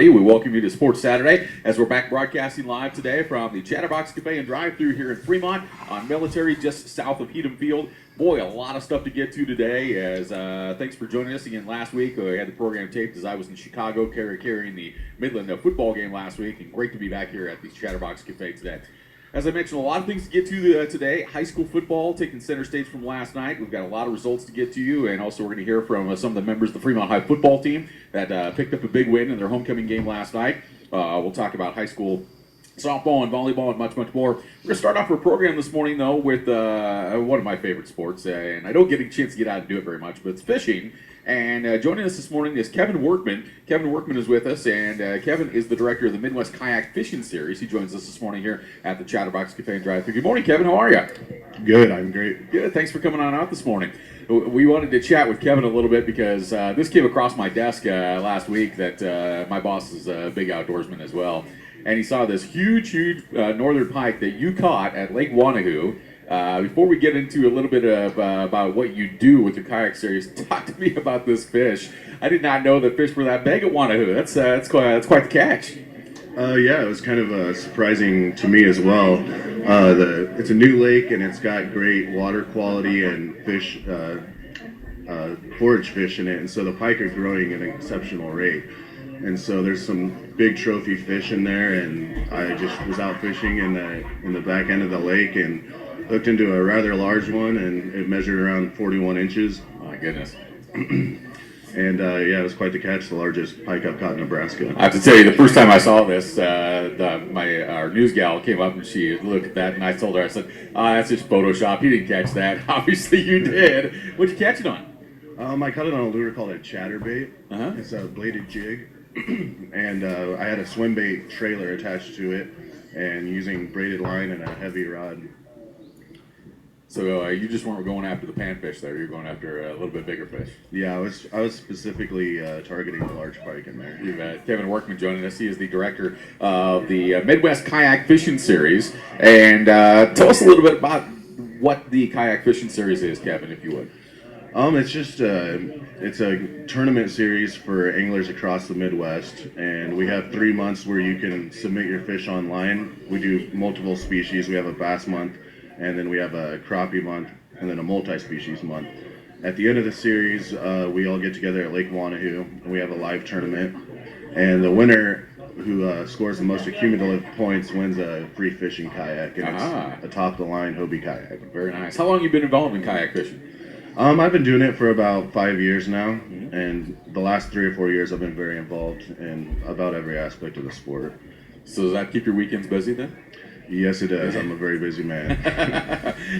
We welcome you to Sports Saturday as we're back broadcasting live today from the Chatterbox Cafe and Drive-Thru here in Fremont on Military, just south of Heatham Field. Boy, a lot of stuff to get to today. As thanks for joining us again last week. We had the program taped as I was in Chicago carrying the Midland football game last week, and great to be back here at the Chatterbox Cafe today. As I mentioned, a lot of things to get to today. High school football taking center stage from last night. We've got a lot of results to get to you, and also we're going to hear from some of the members of the Fremont High football team that picked up a big win in their homecoming game last night. We'll talk about high school softball and volleyball and much, much more. We're going to start off our program this morning, though, with one of my favorite sports, and I don't get a chance to get out and do it very much, but it's fishing. And joining us this morning is Kevin Workman. Kevin Workman is with us, and Kevin is the director of the Midwest Kayak Fishing Series. He joins us this morning here at the Chatterbox Cafe and Drive-Thru. Good morning, Kevin. How are you? Good. I'm great. Good. Thanks for coming on out this morning. We wanted to chat with Kevin a little bit because this came across my desk last week that my boss is a big outdoorsman as well. And he saw this huge northern pike that you caught at Lake Wanahoo. Before we get into a little bit of about what you do with your kayak series, talk to me about this fish. I did not know that fish were that big at Wanahoo. That's quite the catch. Yeah, it was kind of surprising to me as well. It's a new lake and it's got great water quality and fish, forage fish in it, and so the pike are growing at an exceptional rate. And so there's some big trophy fish in there, and I just was out fishing in the back end of the lake and hooked into a rather large one, and it measured around 41 inches. My goodness. And yeah, it was quite the catch, the largest pike I've caught in Nebraska. I have to tell you, the first time I saw this, our news gal came up and she looked at that, and I told her, I said, that's just Photoshop. You didn't catch that. Obviously you did. What'd you catch it on? I caught it on a lure called a chatterbait. Uh-huh. It's a bladed jig. And I had a swim bait trailer attached to it, and using braided line and a heavy rod. So you just weren't going after the panfish there. You're going after a little bit bigger fish. Yeah, I was specifically targeting the large pike in there. You've got Kevin Workman joining us. He is the director of the Midwest Kayak Fishing Series. And tell us a little bit about what the Kayak Fishing Series is, Kevin, if you would. It's just it's a tournament series for anglers across the Midwest, and we have 3 months where you can submit your fish online. We do multiple species. We have a bass month, and then we have a crappie month, and then a multi-species month. At the end of the series, we all get together at Lake Wanahoo, and we have a live tournament, and the winner who scores the most accumulative points wins a free fishing kayak, and it's a top-of-the-line Hobie kayak. Very nice. How long have you been involved in kayak fishing? I've been doing it for about 5 years now, and the last 3 or 4 years I've been very involved in about every aspect of the sport. So does that keep your weekends busy then? Yes, it does. I'm a very busy man.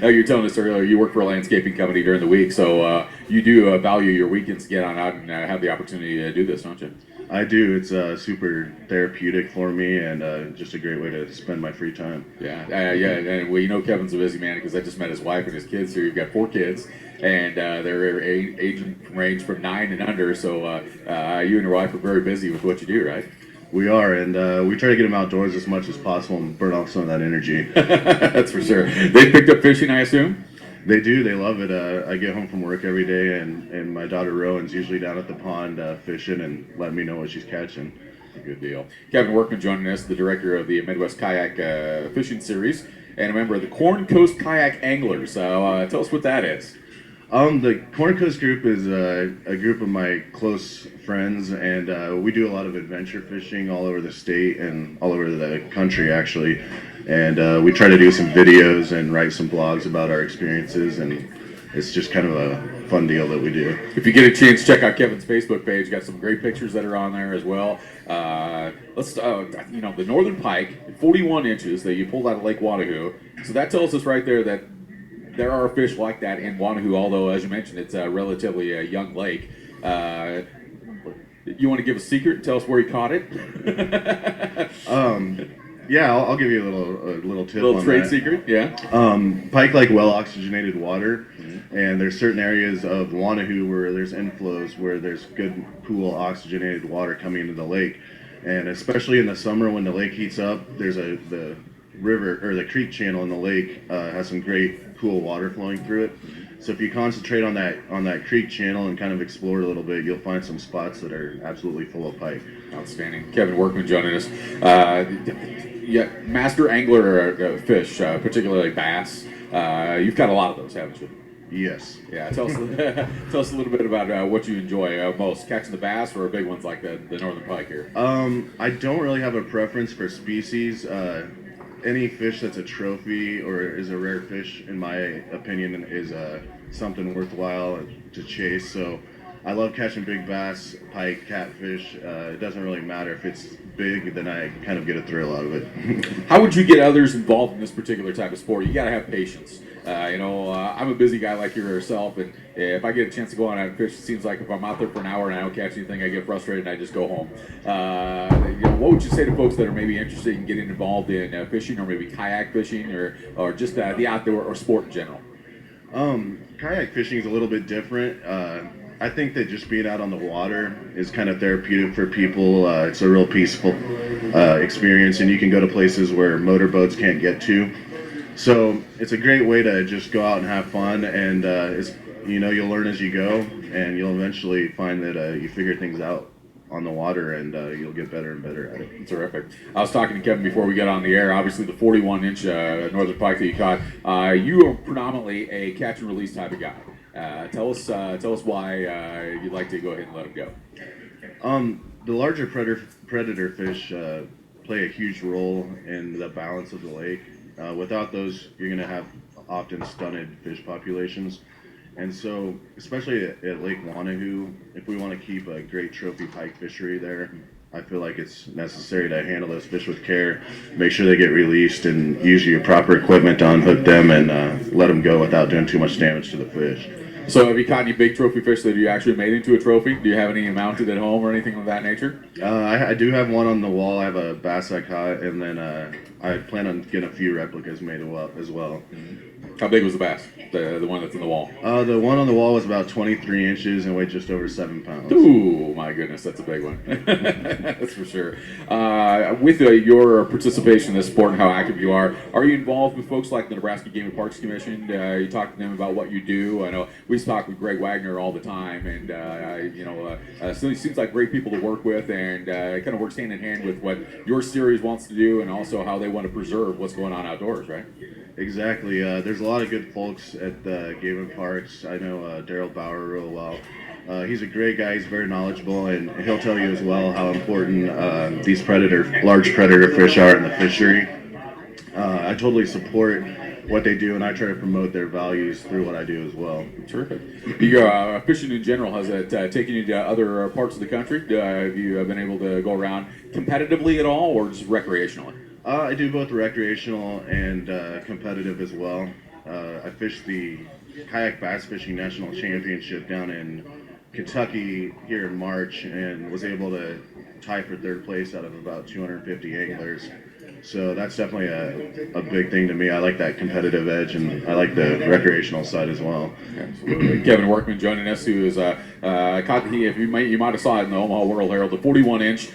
Now, you were telling us earlier you work for a landscaping company during the week, so you do value your weekends to get on out and have the opportunity to do this, don't you? I do. It's super therapeutic for me, and just a great way to spend my free time. Yeah. And well, you know Kevin's a busy man because I just met his wife and his kids here. You've got 4 kids, and they're age range from 9 and under. So you and your wife are very busy with what you do, right? We are, and we try to get them outdoors as much as possible and burn off some of that energy. That's for sure. They picked up fishing, I assume? They do. They love it. I get home from work every day, and my daughter Rowan's usually down at the pond fishing and letting me know what she's catching. Good deal. Kevin Workman joining us, the director of the Midwest Kayak Fishing Series, and a member of the Corn Coast Kayak Anglers. Tell us what that is. The Corn Coast group is a group of my close friends, and we do a lot of adventure fishing all over the state and all over the country, actually. And we try to do some videos and write some blogs about our experiences, and it's just kind of a fun deal that we do. If you get a chance, check out Kevin's Facebook page. Got some great pictures that are on there as well. The northern pike, 41 inches that you pulled out of Lake Wanahoo. So that tells us right there that there are fish like that in Wanahoo, although, as you mentioned, it's a relatively young lake. You want to give a secret and tell us where you caught it? Yeah, I'll give you a little tip. A little on trade that. secret, yeah. Pike like well oxygenated water, and there's certain areas of Wanahoo where there's inflows where there's good, cool oxygenated water coming into the lake, and especially in the summer when the lake heats up, there's the river or the creek channel in the lake has some great cool water flowing through it. So if you concentrate on that creek channel and kind of explore a little bit, you'll find some spots that are absolutely full of pike. Outstanding. Kevin Workman joining us. Yeah, master angler fish, particularly bass. You've got a lot of those, haven't you? Yes. Yeah, tell us, tell us a little bit about what you enjoy most, catching the bass or big ones like the northern pike here. I don't really have a preference for species. Any fish that's a trophy or is a rare fish, in my opinion, is something worthwhile to chase. So I love catching big bass, pike, catfish. It doesn't really matter if it's big, then I kind of get a thrill out of it. How would you get others involved in this particular type of sport? You got to have patience. I'm a busy guy like yourself, and if I get a chance to go on and fish, it seems like if I'm out there for an hour and I don't catch anything, I get frustrated and I just go home. What would you say to folks that are maybe interested in getting involved in fishing, or maybe kayak fishing, or just the outdoor or sport in general? Kayak fishing is a little bit different. I think that just being out on the water is kind of therapeutic for people. It's a real peaceful experience, and you can go to places where motorboats can't get to. So it's a great way to just go out and have fun, and you'll learn as you go, and you'll eventually find that you figure things out on the water, and you'll get better and better at it. Terrific. I was talking to Kevin before we got on the air. Obviously, the 41-inch northern pike that you caught. You are predominantly a catch and release type of guy. Tell us why you'd like to go ahead and let him go. The larger predator fish play a huge role in the balance of the lake. Without those, you're going to have often stunted fish populations. And so, especially at Lake Wanahoo, if we want to keep a great trophy pike fishery there, I feel like it's necessary to handle those fish with care, make sure they get released, and use your proper equipment to unhook them and let them go without doing too much damage to the fish. So have you caught any big trophy fish that you actually made into a trophy? Do you have any mounted at home or anything of that nature? I do have one on the wall. I have a bass I caught, and then I plan on getting a few replicas made as well. How big was the bass? The one that's in the wall? The one on the wall was about 23 inches and weighed just over 7 pounds. Ooh, my goodness, that's a big one. That's for sure. With your participation in this sport and how active you are you involved with folks like the Nebraska Game and Parks Commission? You talk to them about what you do. I know we talk with Greg Wagner all the time, and so it seems like great people to work with, and it kind of works hand in hand with what your series wants to do, and also how they want to preserve what's going on outdoors, right? Exactly. There's a lot of good folks at Game and Parks. I know Daryl Bauer real well. He's a great guy. He's very knowledgeable, and he'll tell you as well how important these large predator fish are in the fishery. I totally support what they do, and I try to promote their values through what I do as well. Terrific. Fishing in general, has it taken you to other parts of the country? Have you been able to go around competitively at all, or just recreationally? I do both recreational and competitive as well. I fished the Kayak Bass Fishing National Championship down in Kentucky here in March, and was able to tie for third place out of about 250 anglers. So that's definitely a big thing to me. I like that competitive edge, and I like the recreational side as well. Absolutely. Kevin Workman joining us, who is if you might have saw it in the Omaha World Herald, the 41-inch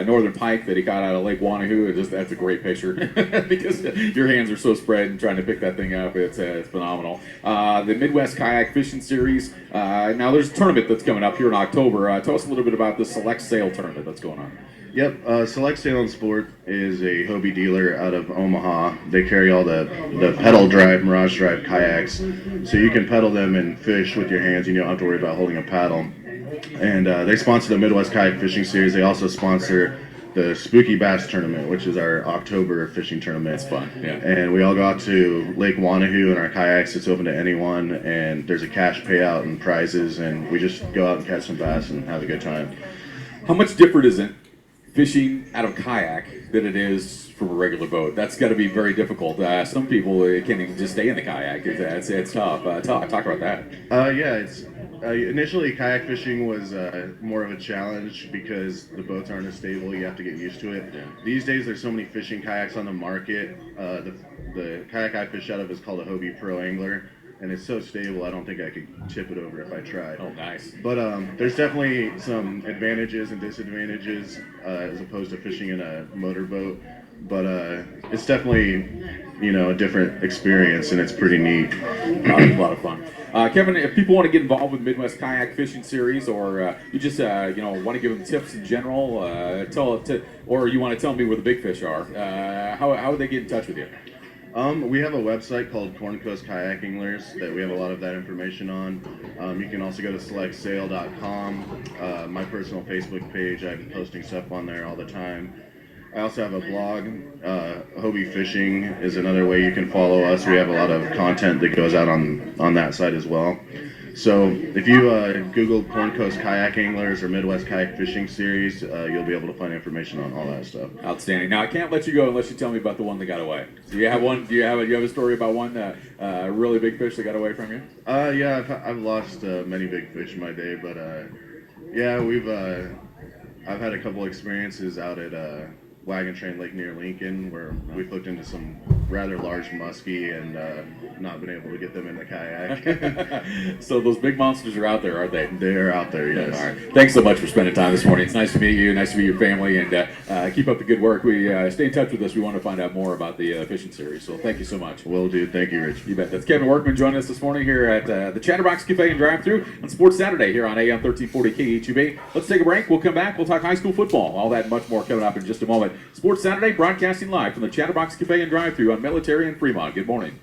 northern pike that he caught out of Lake Wanahoo. That's a great picture because your hands are so spread and trying to pick that thing up. It's phenomenal. The Midwest Kayak Fishing Series. Now there's a tournament that's coming up here in October. Tell us a little bit about the Select Sail tournament that's going on. Yep, Select Sail and Sport is a Hobie dealer out of Omaha. They carry all the pedal drive, Mirage drive kayaks, so you can pedal them and fish with your hands. You don't have to worry about holding a paddle. And they sponsor the Midwest Kayak Fishing Series. They also sponsor the Spooky Bass Tournament, which is our October fishing tournament. It's fun, yeah. And we all go out to Lake Wanahoo in our kayaks. It's open to anyone, and there's a cash payout and prizes, and we just go out and catch some bass and have a good time. How much different is it fishing out of kayak than it is from a regular boat? That's got to be very difficult. Some people can't even just stay in the kayak. It's tough. Talk about that. Initially kayak fishing was more of a challenge because the boats aren't as stable. You have to get used to it. Yeah. These days there's so many fishing kayaks on the market. The kayak I fish out of is called a Hobie Pro Angler, and it's so stable. I don't think I could tip it over if I tried. Oh, nice. But there's definitely some advantages and disadvantages as opposed to fishing in a motorboat. But it's definitely, a different experience, and it's pretty neat. A lot of fun. Kevin, if people want to get involved with Midwest Kayak Fishing Series, or you just want to give them tips in general, or you want to tell me where the big fish are, how would they get in touch with you? We have a website called Corn Coast Kayak Anglers that we have a lot of that information on. You can also go to selectsail.com. My personal Facebook page, I'm posting stuff on there all the time. I also have a blog. Hobie Fishing is another way you can follow us. We have a lot of content that goes out on that site as well. So if you Google Corn Coast Kayak Anglers or Midwest Kayak Fishing Series, you'll be able to find information on all that stuff. Outstanding. Now I can't let you go unless you tell me about the one that got away. Do you have one? Do you have a story about one really big fish that got away from you? Yeah, I've lost many big fish in my day, but yeah, I've had a couple experiences out at Wagon Train Lake near Lincoln where we've hooked into some rather large muskie and not been able to get them in the kayak. So those big monsters are out there, aren't they? They're out there, yes. All right. Thanks so much for spending time this morning. It's nice to meet you. Nice to meet your family, and keep up the good work. We stay in touch with us. We want to find out more about the fishing series. So thank you so much. Will do. Thank you, Rich. You bet. That's Kevin Workman joining us this morning here at the Chatterbox Cafe and Drive-Thru on Sports Saturday here on AM 1340 KHUB. Let's take a break. We'll come back. We'll talk high school football. All that and much more coming up in just a moment. Sports Saturday broadcasting live from the Chatterbox Cafe and Drive-Thru on Military and Fremont. Good morning.